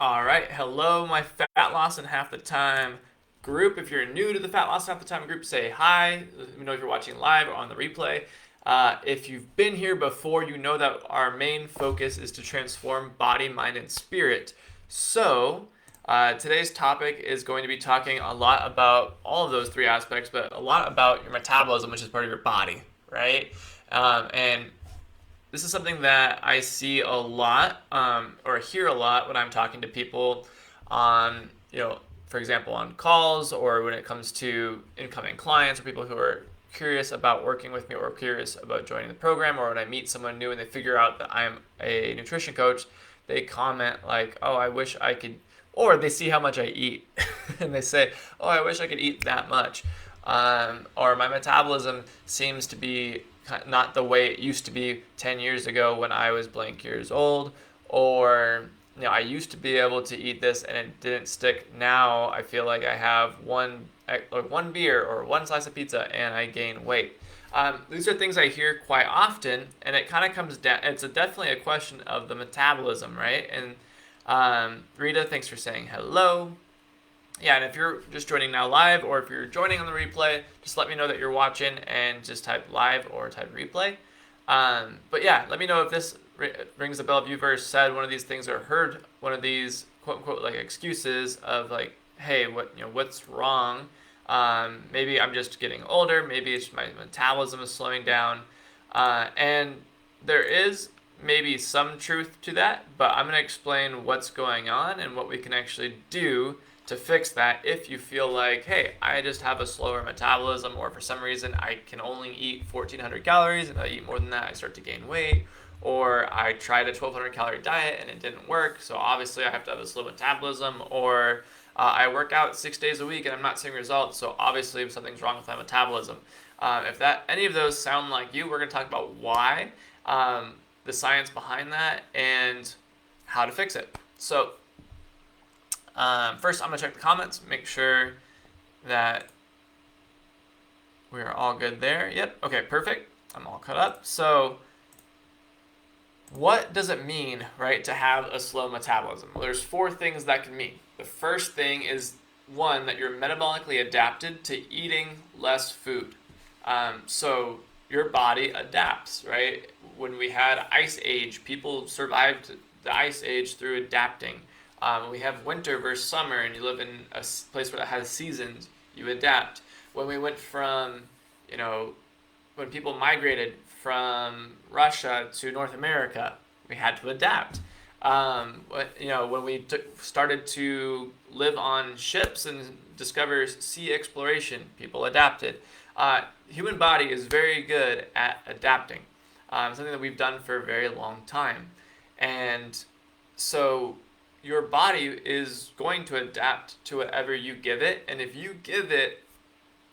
All right, hello, my fat loss in half the time group. If you're new to the fat loss in half the time group, say hi. Let me know if you're watching live or on the replay. If you've been here before, you know that our main focus is to transform body, mind, and spirit. Today's topic is going to be talking a lot about all of those three aspects, but a lot about your metabolism, which is part of your body, right? And this is something that I see a lot or hear a lot when I'm talking to people on, for example, on calls or when it comes to incoming clients or people who are curious about working with me or curious about joining the program, or when I meet someone new and they figure out that I'm a nutrition coach, they comment like, oh, I wish I could, or they see how much I eat and they say, oh, I wish I could eat that much. Or my metabolism seems to be not the way it used to be 10 years ago when I was blank years old, or I used to be able to eat this and it didn't stick. Now I feel like I have one beer or one slice of pizza and I gain weight. These are things I hear quite often, and it kind of comes down. Definitely a question of the metabolism, right? And Rita, thanks for saying hello. Yeah, and if you're just joining now live, or if you're joining on the replay, just let me know that you're watching and just type live or type replay. But yeah, let me know if this rings a bell. If you've ever said one of these things or heard one of these quote unquote like excuses of like, hey, what's wrong? Maybe I'm just getting older. Maybe it's my metabolism is slowing down, and there is maybe some truth to that. But I'm gonna explain what's going on and what we can actually do to fix that if you feel like, hey, I just have a slower metabolism, or for some reason I can only eat 1,400 calories and if I eat more than that I start to gain weight, or I tried a 1,200 calorie diet and it didn't work, so obviously I have to have a slow metabolism, or I work out 6 days a week and I'm not seeing results, so obviously something's wrong with my metabolism. If any of those sound like you, we're going to talk about why, the science behind that, and how to fix it. So first, I'm going to check the comments, make sure that we're all good there. Yep, okay, perfect. I'm all caught up. So what does it mean, right, to have a slow metabolism? Well, there's four things that can mean. The first thing is, one, that you're metabolically adapted to eating less food. So your body adapts, right? When we had ice age, people survived the ice age through adapting. We have winter versus summer, and you live in a place where it has seasons, you adapt. When we went from, when people migrated from Russia to North America, we had to adapt. When we started to live on ships and discover sea exploration, people adapted. Human body is very good at adapting, something that we've done for a very long time. And so your body is going to adapt to whatever you give it. And if you give it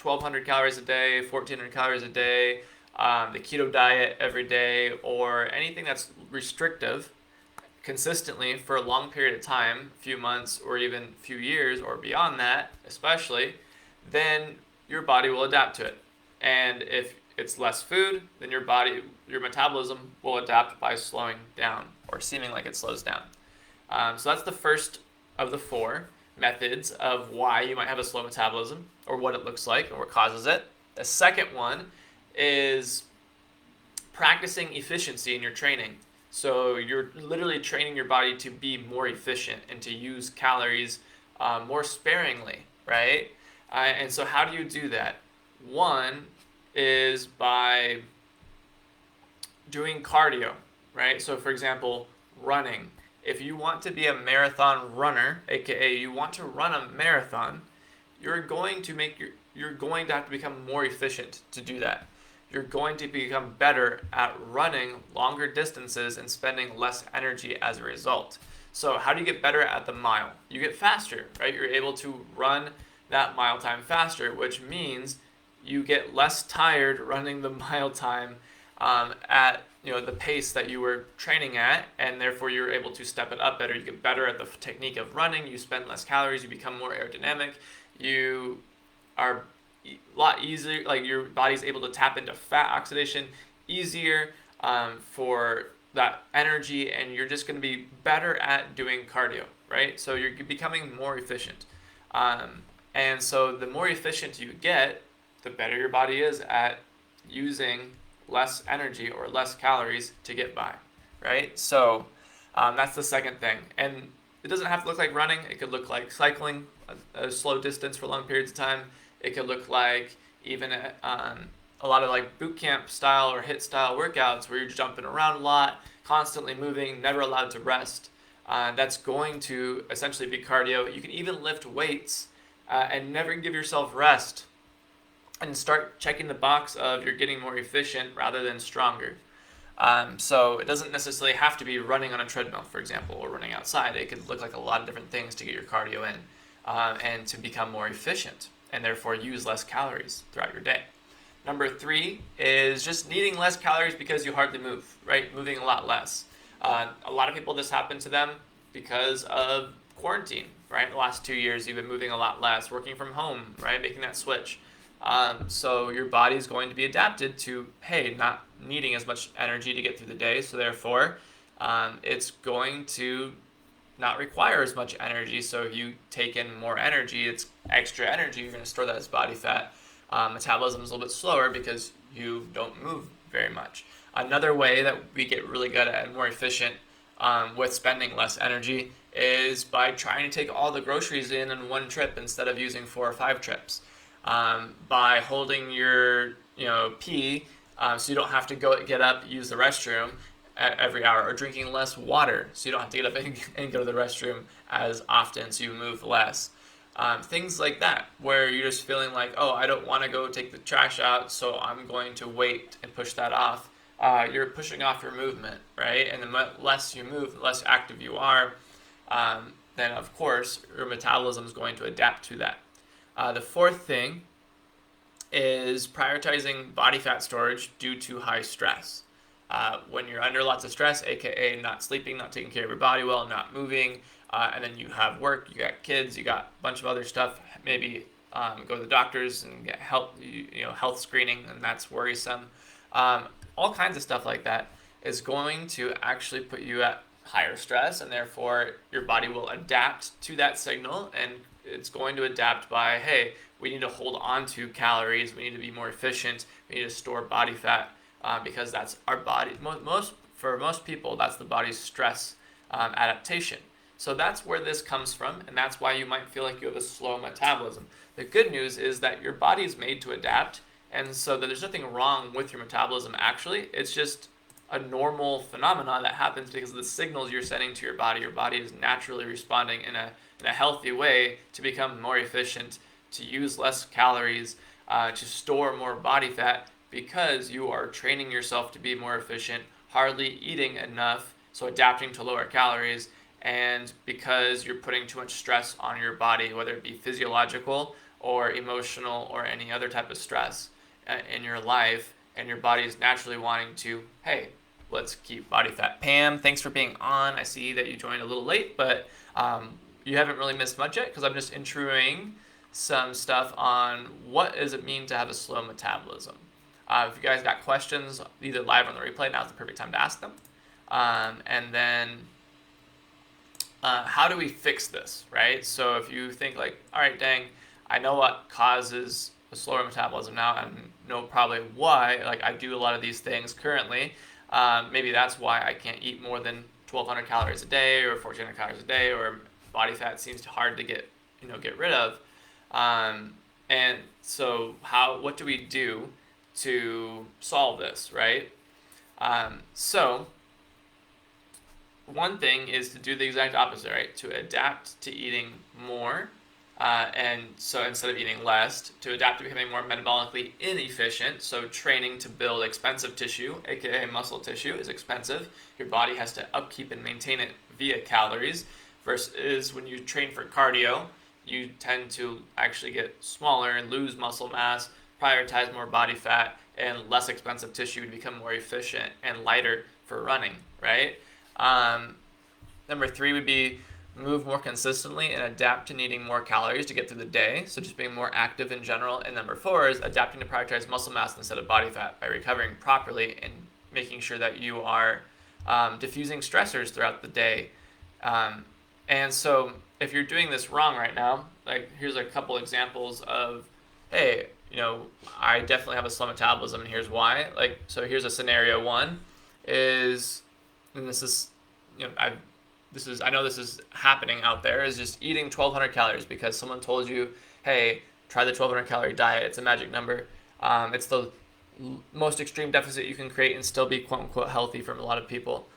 1,200 calories a day, 1,400 calories a day, the keto diet every day, or anything that's restrictive consistently for a long period of time, a few months or even a few years or beyond that especially, then your body will adapt to it. And if it's less food, then your metabolism will adapt by slowing down or seeming like it slows down. So that's the first of the four methods of why you might have a slow metabolism, or what it looks like, or what causes it. The second one is practicing efficiency in your training. So you're literally training your body to be more efficient and to use calories more sparingly, right? And so how do you do that? One is by doing cardio, right? So for example, running. If you want to be a marathon runner, aka you want to run a marathon, you're going to have to become more efficient to do that. You're going to become better at running longer distances and spending less energy as a result. So how do you get better at the mile? You get faster, right? You're able to run that mile time faster, which means you get less tired running the mile time at the pace that you were training at, and therefore you're able to step it up better. You get better at the technique of running, you spend less calories, you become more aerodynamic, you are a lot easier, like your body's able to tap into fat oxidation easier, for that energy, and you're just going to be better at doing cardio, right? So you're becoming more efficient. Um, and so the more efficient you get, the better your body is at using less energy or less calories to get by, right? So that's the second thing. And it doesn't have to look like running. It could look like cycling a slow distance for long periods of time. It could look like even a lot of like boot camp style or HIIT style workouts where you're jumping around a lot, constantly moving, never allowed to rest. That's going to essentially be cardio. You can even lift weights and never give yourself rest and start checking the box of you're getting more efficient rather than stronger. So it doesn't necessarily have to be running on a treadmill, for example, or running outside. It could look like a lot of different things to get your cardio in and to become more efficient and therefore use less calories throughout your day. Number 3 is just needing less calories because you hardly move, right? Moving a lot less. A lot of people, this happened to them because of quarantine, right? The last 2 years, you've been moving a lot less, working from home, right? Making that switch. So your body's going to be adapted to, hey, not needing as much energy to get through the day. So therefore, it's going to not require as much energy. So if you take in more energy, it's extra energy. You're going to store that as body fat. Metabolism is a little bit slower because you don't move very much. Another way that we get really good at and more efficient with spending less energy is by trying to take all the groceries in one trip instead of using 4 or 5 trips. By holding your pee so you don't have to get up, use the restroom every hour, or drinking less water so you don't have to get up and go to the restroom as often so you move less. Things like that, where you're just feeling like, oh, I don't want to go take the trash out, so I'm going to wait and push that off. You're pushing off your movement, right? And the less you move, the less active you are, then of course your metabolism is going to adapt to that. The fourth thing is prioritizing body fat storage due to high stress. When you're under lots of stress, aka not sleeping, not taking care of your body well, not moving, and then you have work, you got kids, you got a bunch of other stuff, maybe go to the doctors and get health screening, and that's worrisome. All kinds of stuff like that is going to actually put you at higher stress, and therefore your body will adapt to that signal, and it's going to adapt by, hey, we need to hold on to calories, we need to be more efficient, we need to store body fat, because that's our body. For most people, that's the body's stress adaptation. So that's where this comes from, and that's why you might feel like you have a slow metabolism. The good news is that your body is made to adapt, and so that there's nothing wrong with your metabolism actually. It's just a normal phenomenon that happens because of the signals you're sending to your body. Your body is naturally responding in a healthy way to become more efficient, to use less calories, to store more body fat, because you are training yourself to be more efficient, hardly eating enough, so adapting to lower calories, and because you're putting too much stress on your body, whether it be physiological or emotional or any other type of stress in your life, and your body is naturally wanting to, hey, let's keep body fat. Pam, thanks for being on. I see that you joined a little late, but you haven't really missed much yet because I'm just introing some stuff on what does it mean to have a slow metabolism. If you guys got questions, either live or on the replay, now's the perfect time to ask them. And then how do we fix this, right? So if you think like, all right, dang, I know what causes a slower metabolism now, and know probably why. Like, I do a lot of these things currently. Maybe that's why I can't eat more than 1,200 calories a day or 1,400 calories a day, or body fat seems hard to get rid of. And so what do we do to solve this, right? So one thing is to do the exact opposite, right? To adapt to eating more, and so instead of eating less, to adapt to becoming more metabolically inefficient. So training to build expensive tissue, aka muscle tissue, is expensive. Your body has to upkeep and maintain it via calories, versus when you train for cardio, you tend to actually get smaller and lose muscle mass, prioritize more body fat and less expensive tissue to become more efficient and lighter for running, right? Number 3 would be move more consistently and adapt to needing more calories to get through the day, so just being more active in general. And number 4 is adapting to prioritize muscle mass instead of body fat by recovering properly and making sure that you are diffusing stressors throughout the day. Um, and so if you're doing this wrong right now, like here's a couple examples of, hey, I definitely have a slow metabolism and here's why. Like, so here's a scenario one is, and this is, I know this is happening out there, is just eating 1,200 calories because someone told you, hey, try the 1,200 calorie diet. It's a magic number. It's the most extreme deficit you can create and still be quote unquote healthy from a lot of people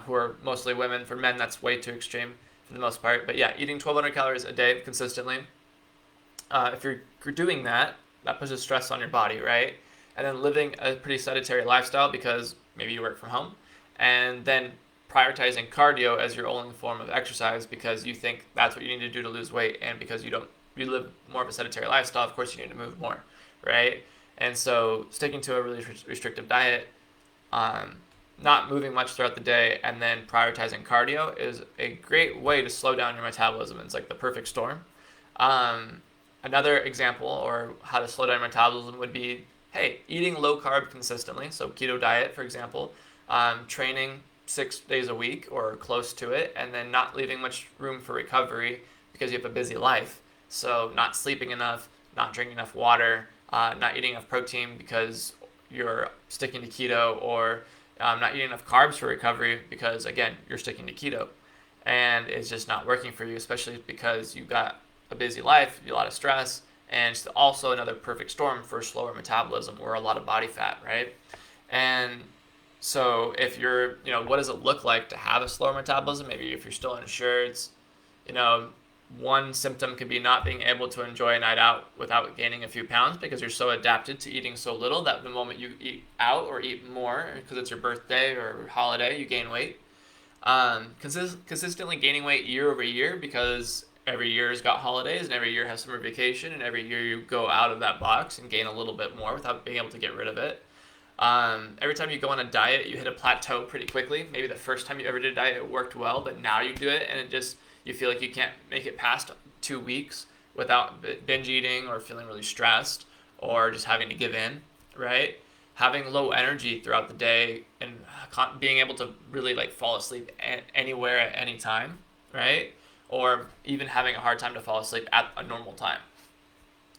who are mostly women. For men, that's way too extreme for the most part. But yeah, eating 1,200 calories a day consistently. If you're doing that, that puts stress on your body, right? And then living a pretty sedentary lifestyle because maybe you work from home, and then prioritizing cardio as your only form of exercise because you think that's what you need to do to lose weight, and because you live more of a sedentary lifestyle, of course you need to move more, right? And so sticking to a really restrictive diet, not moving much throughout the day, and then prioritizing cardio is a great way to slow down your metabolism. It's like the perfect storm. Um, Another example or how to slow down your metabolism would be, hey, eating low carb consistently, so keto diet, for example, training 6 days a week or close to it, and then not leaving much room for recovery because you have a busy life. So not sleeping enough, not drinking enough water, not eating enough protein because you're sticking to keto, or not eating enough carbs for recovery because, again, you're sticking to keto. And it's just not working for you, especially because you've got a busy life, a lot of stress, and it's also another perfect storm for slower metabolism or a lot of body fat, right? And so if you're, what does it look like to have a slower metabolism? Maybe if you're still unsure, it's, you know, one symptom could be not being able to enjoy a night out without gaining a few pounds because you're so adapted to eating so little that the moment you eat out or eat more because it's your birthday or holiday, you gain weight. Consistently gaining weight year over year because every year's got holidays and every year has summer vacation and every year you go out of that box and gain a little bit more without being able to get rid of it. Every time you go on a diet, you hit a plateau pretty quickly. Maybe the first time you ever did a diet, it worked well, but now you do it and you feel like you can't make it past 2 weeks without binge eating or feeling really stressed or just having to give in, right? Having low energy throughout the day and being able to really like fall asleep anywhere at any time, right? Or even having a hard time to fall asleep at a normal time.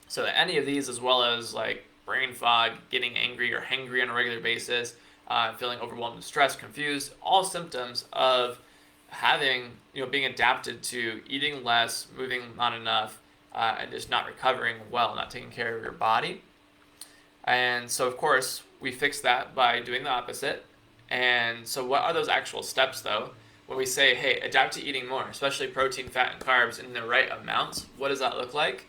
So any of these, as well as like brain fog, getting angry or hangry on a regular basis, feeling overwhelmed with stress, confused, all symptoms of having, being adapted to eating less, moving not enough, and just not recovering well, not taking care of your body. And so, of course, we fix that by doing the opposite. And so what are those actual steps, though? When we say, hey, adapt to eating more, especially protein, fat, and carbs in the right amounts, what does that look like?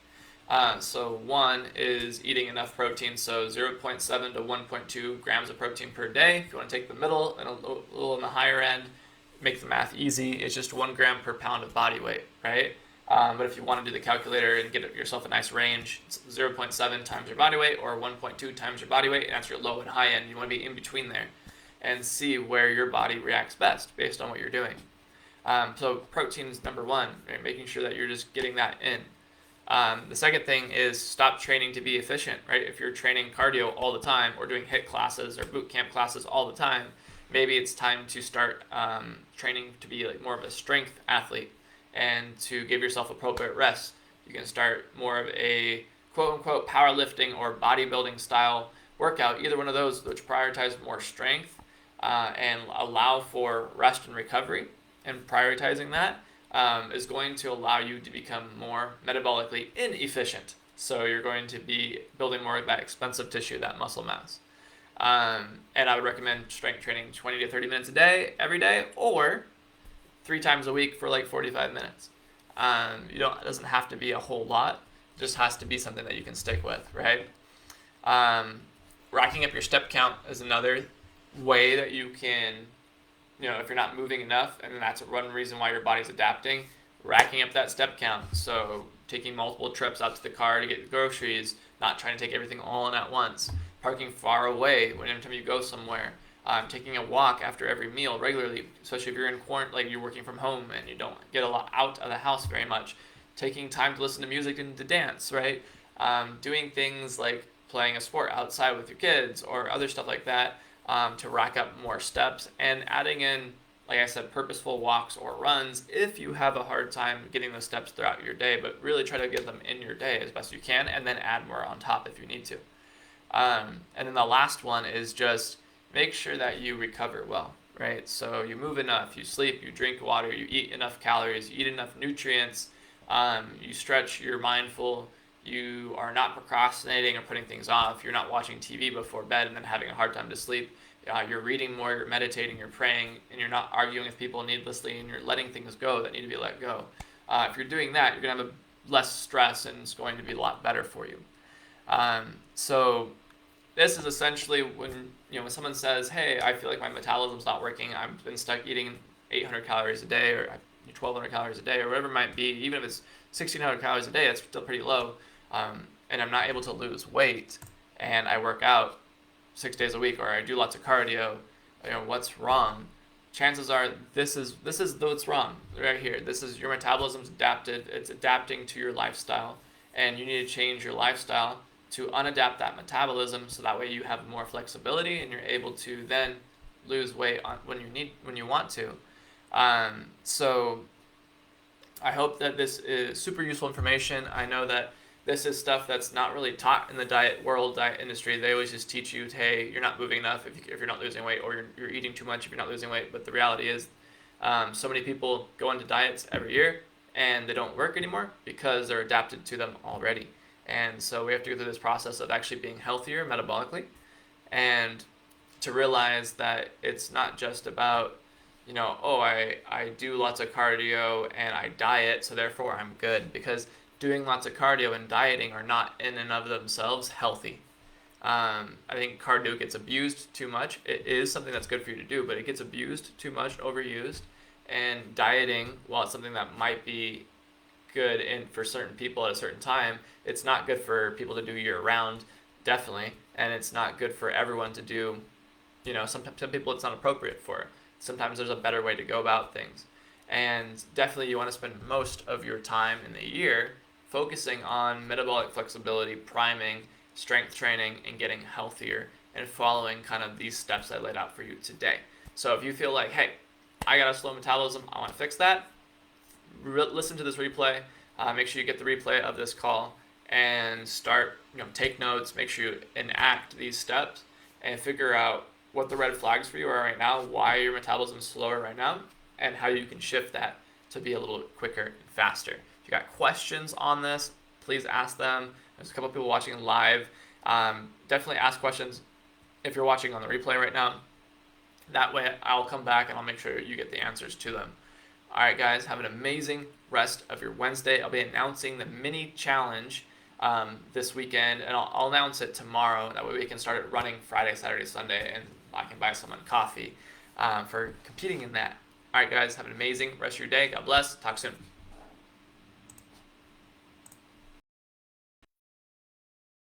So one is eating enough protein, so 0.7 to 1.2 grams of protein per day. If you want to take the middle and a little on the higher end, make the math easy. It's just 1 gram per pound of body weight, right? But if you want to do the calculator and get yourself a nice range, it's 0.7 times your body weight or 1.2 times your body weight, and that's your low and high end. You want to be in between there and see where your body reacts best based on what you're doing. So protein is number one, right? Making sure that you're just getting that in. The second thing is stop training to be efficient, right? If you're training cardio all the time or doing HIIT classes or boot camp classes all the time, maybe it's time to start training to be like more of a strength athlete and to give yourself appropriate rest. You can start more of a quote-unquote powerlifting or bodybuilding style workout, either one of those which prioritize more strength and allow for rest and recovery, and prioritizing that is going to allow you to become more metabolically inefficient. So you're going to be building more of that expensive tissue, that muscle mass. And I would recommend strength training 20 to 30 minutes a day, every day, or 3 times a week for like 45 minutes. It doesn't have to be a whole lot. It just has to be something that you can stick with, right? Racking up your step count is another way that you can, if you're not moving enough, and that's one reason why your body's adapting, racking up that step count. So taking multiple trips out to the car to get groceries, not trying to take everything all in at once, parking far away whenever time you go somewhere, taking a walk after every meal regularly, especially if you're in quarantine, like you're working from home and you don't get a lot out of the house very much, taking time to listen to music and to dance, right? Doing things like playing a sport outside with your kids or other stuff like that to rack up more steps, and adding in, like I said, purposeful walks or runs if you have a hard time getting those steps throughout your day, but really try to get them in your day as best you can, and then add more on top if you need to. And then the last one is just make sure that you recover well, right? So you move enough, you sleep, you drink water, you eat enough calories, you eat enough nutrients, you stretch, you're mindful, you are not procrastinating or putting things off, you're not watching TV before bed and then having a hard time to sleep. You're reading more, you're meditating, you're praying, and you're not arguing with people needlessly, and you're letting things go that need to be let go. If you're doing that, you're going to have less stress, and it's going to be a lot better for you. So this is essentially when someone says, "Hey, I feel like my metabolism's not working. I've been stuck eating 800 calories a day, or 1,200 calories a day, or whatever it might be. Even if it's 1,600 calories a day, that's still pretty low. And I'm not able to lose weight, and I work out 6 days a week, or I do lots of cardio. What's wrong?" Chances are this is what's wrong right here. This is your metabolism's adapted. It's adapting to your lifestyle, and you need to change your lifestyle to unadapt that metabolism, so that way you have more flexibility and you're able to then lose weight when you want to. So I hope that this is super useful information. I know that this is stuff that's not really taught in the diet industry. They always just teach you, hey, you're not moving enough if you're not losing weight, or you're eating too much if you're not losing weight. But the reality is, so many people go into diets every year and they don't work anymore because they're adapted to them already. And so we have to go through this process of actually being healthier metabolically, and to realize that it's not just about, I do lots of cardio and I diet, so therefore I'm good, because doing lots of cardio and dieting are not in and of themselves healthy. I think cardio gets abused too much. It is something that's good for you to do, but it gets abused too much, overused. And dieting, while it's something that might be good for certain people at a certain time, it's not good for people to do year round, definitely, and it's not good for everyone to do. Some people it's not appropriate for. Sometimes there's a better way to go about things, and definitely you want to spend most of your time in the year focusing on metabolic flexibility, priming, strength training, and getting healthier, and following kind of these steps I laid out for you today. So if you feel like, hey, I got a slow metabolism, I want to fix that, listen to this replay. Make sure you get the replay of this call and start, take notes. Make sure you enact these steps and figure out what the red flags for you are right now, why your metabolism is slower right now, and how you can shift that to be a little quicker and faster. If you got questions on this, please ask them. There's a couple of people watching live. Definitely ask questions if you're watching on the replay right now. That way I'll come back and I'll make sure you get the answers to them. All right, guys, have an amazing rest of your Wednesday. I'll be announcing the mini challenge this weekend, and I'll announce it tomorrow. That way we can start it running Friday, Saturday, Sunday, and I can buy someone coffee for competing in that. All right, guys, have an amazing rest of your day. God bless. Talk soon.